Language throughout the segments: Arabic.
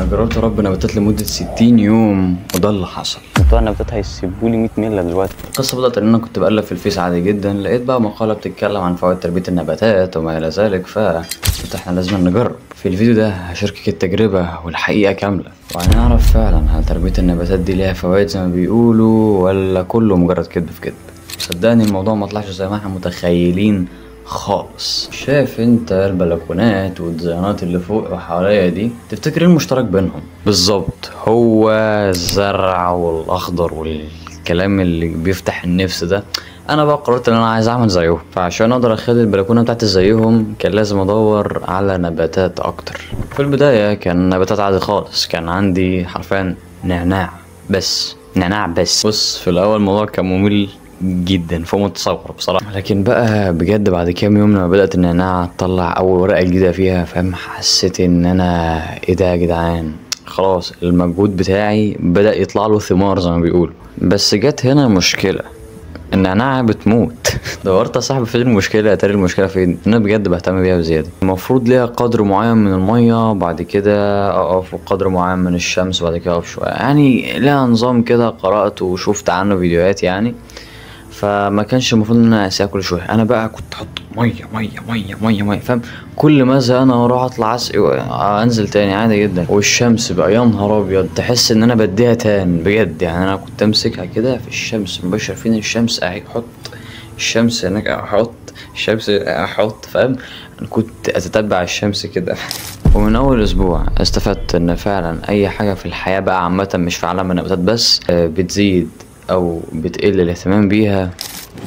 جربت اربي نباتات لمده 60 يوم وده اللي حصل. بتوع النباتات هيسيبولي 100 ملة دلوقتي. القصه بدات ان انا كنت بقلب في الفيس عادي جدا، لقيت بقى مقاله بتتكلم عن فوائد تربيه النباتات وما الى ذلك، فقلت احنا لازم نجرب. في الفيديو ده هشاركك التجربه والحقيقه كامله، وهنعرف فعلا هل تربيه النباتات دي ليها فوائد زي ما بيقولوا ولا كله مجرد كذب في كذب. صدقني الموضوع ما طلعش زي ما احنا متخيلين خالص. شايف انت البلكونات والديزاينات اللي فوق وحواليا دي؟ تفتكر ايه المشترك بينهم؟ بالظبط، هو الزرع والاخضر والكلام اللي بيفتح النفس ده. انا بقى قررت ان انا عايز اعمل زيهم، فعشان اقدر اخلي البلكونه بتاعتي زيهم كان لازم ادور على نباتات اكتر. في البدايه كان نباتات عادي خالص، كان عندي حرفيا نعناع بس. بص، في الاول الموضوع كان ممل جدا فوق ما تتصور بصراحه، لكن بقى بجد بعد كام يوم لما بدات النعناع تطلع اول ورقه جديده فيها، فاهم، حسيت ان انا ايه ده يا جدعان، خلاص المجهود بتاعي بدا يطلع له ثمار زي ما بيقولوا. بس جت هنا مشكله، النعناع بتموت. دورت يا صاحبي فين المشكله، اتاري المشكله فين، انا بجد بهتم بيها بزياده. المفروض ليها قدر معين من الميه، بعد كده اقف قدر معين من الشمس، بعد كده اقف شويه، يعني لها نظام كده قرات وشفت عنه فيديوهات يعني. فما كانش المفروض ان انا اسقي كل شويه، انا بقى كنت احط ميه ميه ميه ميه ميه، فاهم، كل ما ازهق انا اروح اطلع اسقي انزل تاني عادي جدا. والشمس بقى يا نهار ابيض، تحس ان انا بديها تان بجد، يعني انا كنت امسكها كده في الشمس مباشر، فين الشمس احط الشمس هناك، احط الشمس احط، فاهم، انا كنت اتتبع الشمس كده. ومن اول اسبوع استفدت ان فعلا اي حاجه في الحياه بقى عامه، مش في عالم النباتات بس، بتزيد او بتقل الاهتمام بيها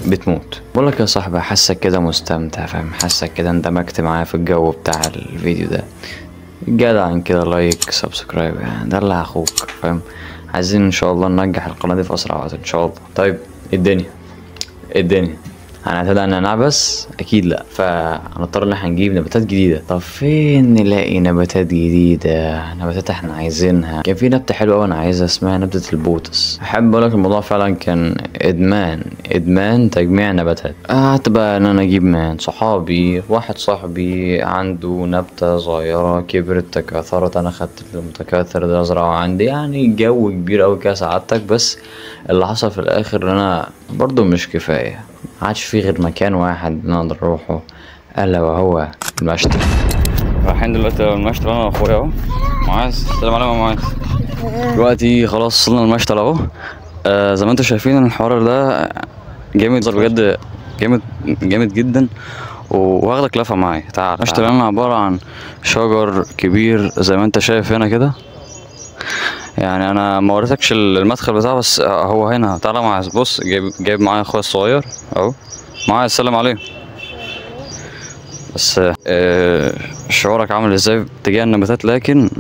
بتموت. بقولك يا صاحبي، حاسك كده مستمتع، فاهم، حاسك كده اندمجت معايا في الجو بتاع الفيديو ده، جدعا كده لايك سبسكرايب، يعني ده اللي اخوك، فاهم. عايزين ان شاء الله ننجح القناه دي في اسرع وقت ان شاء الله. طيب الدنيا هنعتمد على النعناع بس؟ اكيد لا، فهنضطر ان احنا نجيب نباتات جديده. طب فين نلاقي نباتات جديده، نباتات احنا عايزينها؟ كان في نبته حلوه انا عايزها اسمها نبته البوتس. احب اقولك الموضوع فعلا كان ادمان تجميع نباتات. قعدت بقى ان انا اجيب من صحابي، واحد صاحبي عنده نبته صغيره كبرت تكاثرت، انا خدت المتكاثر ده ازرعه عندي، يعني جو كبير اوي كده سعادتك. بس اللي حصل في الاخر ان انا برضو مش كفايه، معادش في غير مكان واحد نقدر نروحه، الا وهو المشتل. رايحين دلوقتي المشتل انا واخويا اهو. معاذ، السلام عليكم يا معاذ. دلوقتي خلاص وصلنا المشتل اهو. زي ما انتم شايفين الحوار ده جامد بجد، جامد جدا. وهاخدك لفه معايا، تعال. المشتل انا عباره عن شجر كبير زي ما انت شايف هنا كده، يعني انا ما وريتكش المدخل بتاعه، بس هو هنا. تعالى معاذ، بص جايب معايا اخويا الصغير اهو. معاذ، السلام عليكم. بس شعورك عامل ازاي تجاه النباتات؟ لكن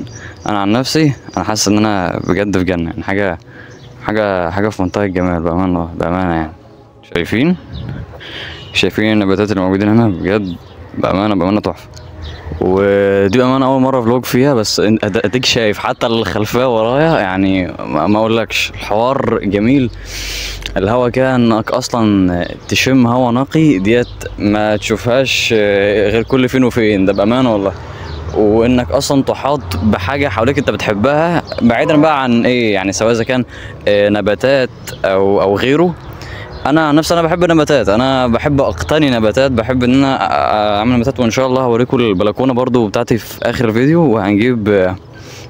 انا عن نفسي انا حاسس ان انا بجد في جنه، يعني حاجه في منتهى الجمال، بامانه يعني. شايفين النباتات اللي موجودين هنا؟ بجد بامانه تحفه. ودي بامانه اول مره فلوج فيها، بس اديك شايف حتى الخلفيه ورايا، يعني ما اقولكش الحوار جميل. الهوا كده انك اصلا تشم هوا نقي ديت ما تشوفهاش غير كل فين وفين، ده بامانه والله. وانك اصلا تحاط بحاجه حواليك انت بتحبها، بعيدا بقى عن ايه يعني، سواء اذا كان نباتات او غيره. انا نفسي انا بحب النباتات، انا بحب اقتني نباتات، بحب ان انا اعمل نباتات. وان شاء الله هوريكم البلكونه برضو بتاعتي في اخر الفيديو، وهنجيب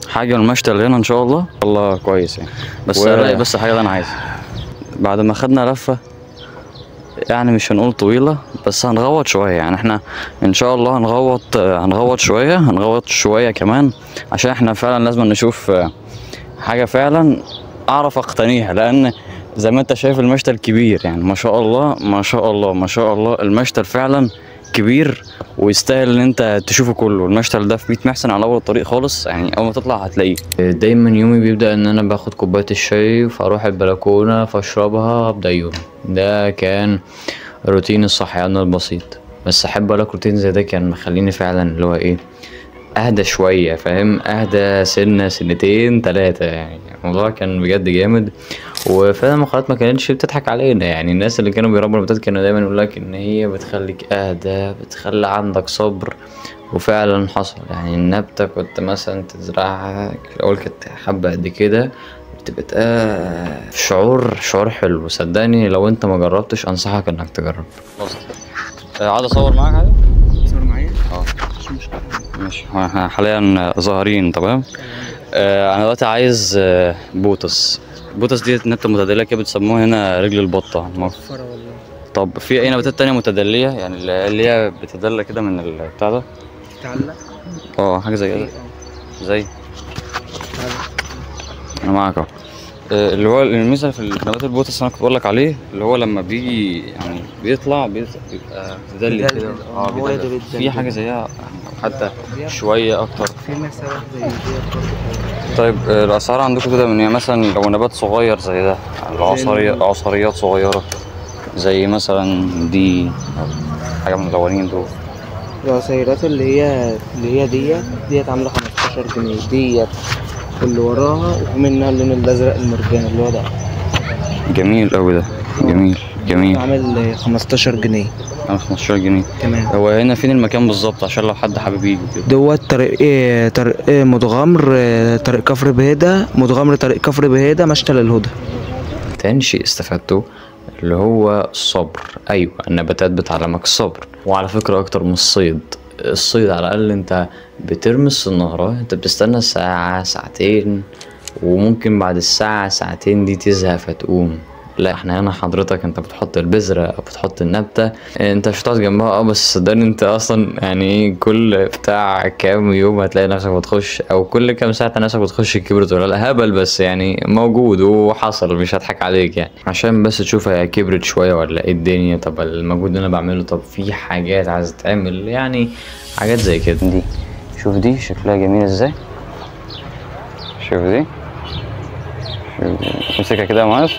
حاجه من المشتل هنا ان شاء الله كويس يعني. بس حاجه اللي انا عايزها بعد ما خدنا لفه، يعني مش هنقول طويله بس هنغوط شويه، يعني احنا ان شاء الله هنغوط شويه كمان، عشان احنا فعلا لازم نشوف حاجه فعلا اعرف اقتنيها. لان زي ما انت شايف المشتل كبير، يعني ما شاء الله المشتل فعلا كبير ويستاهل ان انت تشوفه كله. المشتل ده في 100 محسن على اول الطريق خالص، يعني اول ما تطلع هتلاقيه. دايما يومي بيبدأ ان انا باخد كوباية الشاي فاروح البلكونة فاشربها ابدأ يومي. ده كان روتين الصحيان البسيط، بس احب اقولك روتين زي ده كان مخليني فعلا اللي هو ايه، اهدى شويه، فاهم، اهدى سنتين 3، يعني الموضوع كان بجد جامد. وفعلا المقالات ما كانتش بتضحك علينا، يعني الناس اللي كانوا بيربوا نباتات كانوا دايما يقول لك ان هي بتخليك اهدى، بتخلي عندك صبر، وفعلا حصل. يعني النبتة كنت مثلا تزرعها الأول كانت حبة قد كده، بتبقى شعور حلو. صدقني لو انت ما جربتش انصحك انك تجرب. قاعد اصور معاك عادي؟ تصور معايا؟ مش مشكلة. ماشي، احنا حاليا ظاهرين تمام. انا دلوقتي عايز بوتس. بوتس دي نبتة متدلية كده بتسموها هنا رجل البطة. فرا والله. طب في اي نباتات تانية متدلية يعني اللي هي بتدلى كده من البتاع ده؟ تعلق؟ حاجة زي كده. زي انا معاك اهو. اللي هو الميزه في نبات البوتس انا كنت بقول لك عليه، اللي هو لما بيجي يعني بيطلع بيبقى متدلي كده. بيدلل. في حاجه زيها يعني حتى شويه اكتر. في مسا واحده زي ديت برضه. طيب الاسعار عندكم كده من مثلا لو نبات صغير زي ده، عصاريات صغيره زي مثلا دي أو حاجه من الاولين دول. العصيرات اللي هي ديت عامله 15 جنيه ديت، واللي وراها وفي منها اللون الازرق المرجان اللي هو ده. جميل قوي ده. جميل. عامل 15 جنيه. عامل 15 جنيه تمام. هو هنا فين المكان بالظبط عشان لو حد حابب يجي كده؟ دوت طريق متغمر، طريق كفر بهيدة، متغمر طريق كفر بهيدة، مشتل الهدى. تاني شيء استفدته اللي هو الصبر. ايوه النباتات بتعلمك الصبر، وعلى فكرة اكتر من الصيد على الاقل انت بترمي الصنارة، انت بتستنى ساعة ساعتين، وممكن بعد الساعة ساعتين دي تزهق فتقوم. لا احنا هنا حضرتك انت بتحط البذرة او بتحط النبتة، انت مش هتقعد جنبها بس صدقني انت اصلا يعني كل بتاع كام يوم هتلاقي نفسك بتخش، او كل كام ساعة نفسك بتخش كبرت ولا لا. هبل بس يعني موجود وحصل، مش هضحك عليك يعني عشان بس تشوف هي كبرت شوية ولا ايه الدنيا. طب المجهود اللي انا بعمله، طب في حاجات عايزة تتعمل يعني حاجات زي كده. دي شوف دي شكلها جميل ازاي. شوف دي امسكها كده يا معاذ.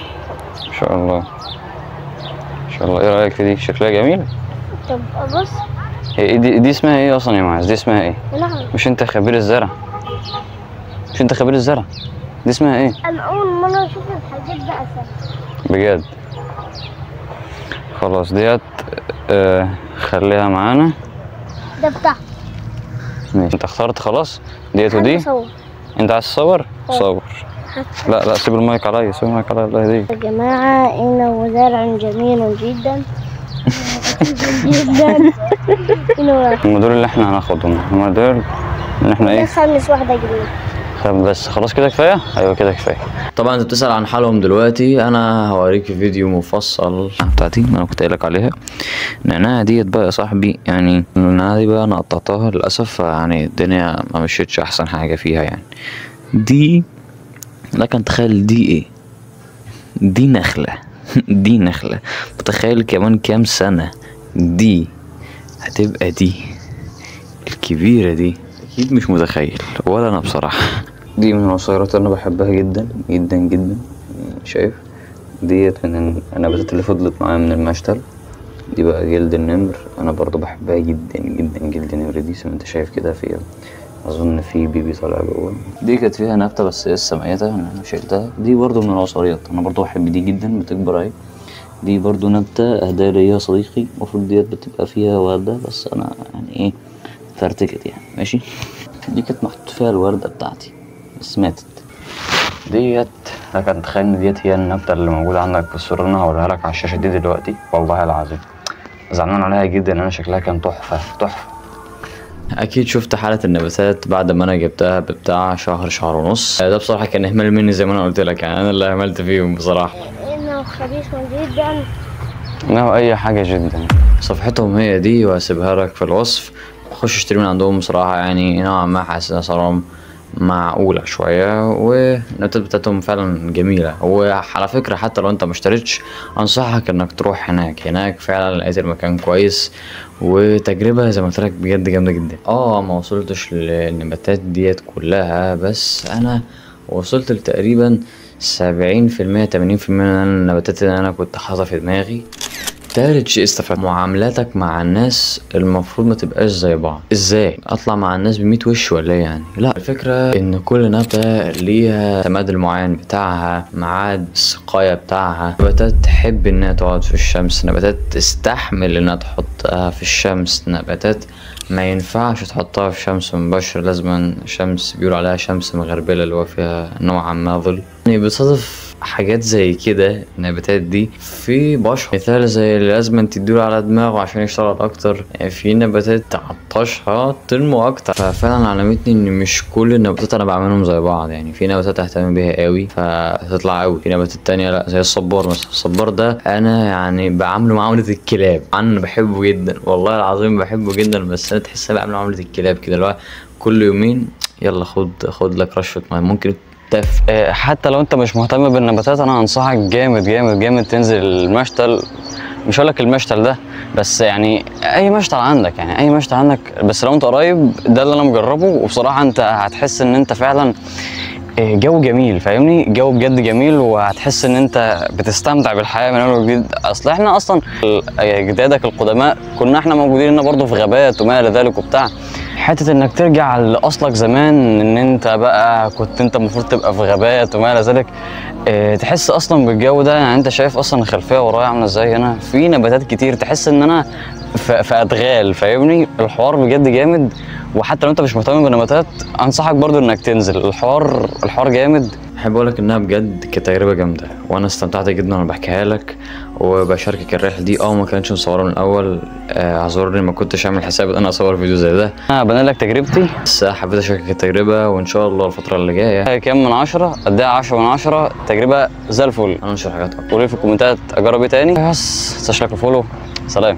ما شاء الله ما شاء الله. ايه رايك في دي؟ شكلها جميل. طب بص، هي دي اسمها ايه اصلا يا معاذ؟ دي اسمها ايه؟ نعم. مش انت خبير الزرع؟ دي اسمها ايه؟ انا اول مره اشوف الحاجات دي اساسا. بجد؟ خلاص ديت خليها معانا. ده بتاعتي. ماشي انت اخترت خلاص ديت ودي. صور. انت عايز تصور؟ صور. لا سيب المايك عليا، الله يهديك. يا جماعه انه زرع جميل جدا جدا. هم دول اللي احنا هناخدهم، هم دول اللي احنا ايه؟ خمس واحده جديده. بس خلاص كده كفايه. ايوه كده كفايه. طبعا انت بتسال عن حالهم دلوقتي، انا هوريك فيديو مفصل بتاعتي انا كنت قايلك عليها. النعناع ديت بقى يا صاحبي، يعني النعناع دي بقى انا قطعتها للاسف، يعني الدنيا ما مشيتش احسن حاجه فيها يعني. دي لكن تخيل دي ايه؟ دي نخله دي نخله. متخيل كمان كام سنه دي هتبقى دي الكبيره دي؟ اكيد مش متخيل ولا انا بصراحه. دي من العصيرات اللي انا بحبها جدا جدا جدا. شايف ديت من النباتات اللي فضلت معايا من المشتل. دي بقى جلد النمر، انا برضو بحبها جدا جدا. جلد النمر دي زي ما انت شايف كده فيها، اظن في بيبي طالع جوه. دي كانت فيها نبته بس لسه ميته انا شلتها. دي برضو من العصاريات، انا برضو بحب دي جدا، بتكبر اهي. دي برضو نبته اهداها ليا يا صديقي، المفروض ديت بتبقى فيها ورده بس انا يعني ايه فرتكت يعني. ماشي. دي كانت محطوط فيها الورده بتاعتي بس ماتت. ديت لكن تخيل ان ديت هي النبته اللي موجوده عندك في الصوره اللي انا هوريها لك على الشاشه دي دلوقتي. والله العظيم زعلان عليها جدا، انا شكلها كان تحفه. اكيد شفت حاله النباتات بعد ما انا جبتها بتاع شهر ونص. ده بصراحه كان اهمال مني زي ما انا قلت لك، يعني انا اللي اهملت فيهم بصراحه. انه خبيث جدا. انه اي حاجه جدا. صفحتهم هي دي وهسيبها لك في الوصف. خش اشتري من عندهم بصراحه، يعني نوعا ما حاسس اسعارهم معقوله شويه، والنباتات بتاعتهم فعلا جميله. وعلى فكره حتى لو انت مشتريتش انصحك انك تروح هناك فعلا لقيت المكان كويس، وتجربه زي ما قلت لك بجد جامده جدا. ما وصلتش للنباتات ديت كلها، بس انا وصلت لتقريبا 70% 80% من النباتات اللي انا كنت حاططها في دماغي. تالت شيء استفدت، معاملاتك مع الناس المفروض ما تبقاش زي بعض. ازاي اطلع مع الناس ب100 وش ولا ايه يعني؟ لا، الفكره ان كل نبته ليها تمادل معين بتاعها، ميعاد السقايه بتاعها. نباتات تحب انها تقعد في الشمس، نباتات تستحمل انها تحطها في الشمس، نباتات ما ينفعش تحطها في شمس مباشرة، لازم شمس بيقولوا عليها شمس مغربلة اللي هو فيها نوعا ما ظل. يعني بصادف حاجات زي كده النباتات دي في بشر مثال زي اللي لازم تديله على دماغه عشان يشتغل اكتر، يعني في نباتات تعطشها تنمو اكتر. ففعلا علمتني ان مش كل النباتات انا بعملهم زي بعض، يعني في نباتات اهتم بيها قوي فتطلع قوي، في نباتات تانية لا، زي الصبار مثلا. الصبار ده انا يعني بعامله معاملة الكلاب، انا بحبه جدا والله العظيم بحبه جدا، بس انا تحسها بعمله معاملة الكلاب كده، اللي هو كل يومين يلا خد لك رشة ميه ممكن حتى لو انت مش مهتم بالنباتات انا انصحك جامد جامد جامد تنزل المشتل. مش هقولك المشتل ده بس، يعني اي مشتل عندك، يعني اي مشتل عندك، بس لو انت قريب ده اللي انا مجربه، وبصراحه انت هتحس ان انت فعلا جو جميل، فاهمني؟ جو بجد جميل، وهتحس ان انت بتستمتع بالحياه من اول وجديد. اصل احنا اصلا اجدادك القدماء كنا احنا موجودين هنا برضه في غابات وما الى ذلك وبتاع. حته انك ترجع لاصلك زمان، ان انت بقى كنت انت المفروض تبقى في غابات وما الى ذلك، تحس اصلا بالجو ده. يعني انت شايف اصلا الخلفيه ورايا عامله ازاي، هنا في نباتات كتير، تحس ان انا في ادغال، فاهمني؟ الحوار بجد جامد. وحتى لو انت مش مهتم بالنباتات انصحك برضو انك تنزل، الحوار جامد. احب اقولك انها بجد كانت تجربه جامده، وانا استمتعت جدا وانا بحكيها لك وبشاركك الرحله دي. ما كانتش مصوره من الاول، اعذرني ما كنتش عامل حساب ان انا اصور فيديو زي ده، انا بنقل لك تجربتي بس حبيت اشاركك التجربه، وان شاء الله الفتره اللي جايه كام من 10 اديها 10 من 10. تجربه زي الفل. انا انشر حاجات اكتر، قولي في الكومنتات اجرب ايه تاني. بس تشترك وفولو. سلام.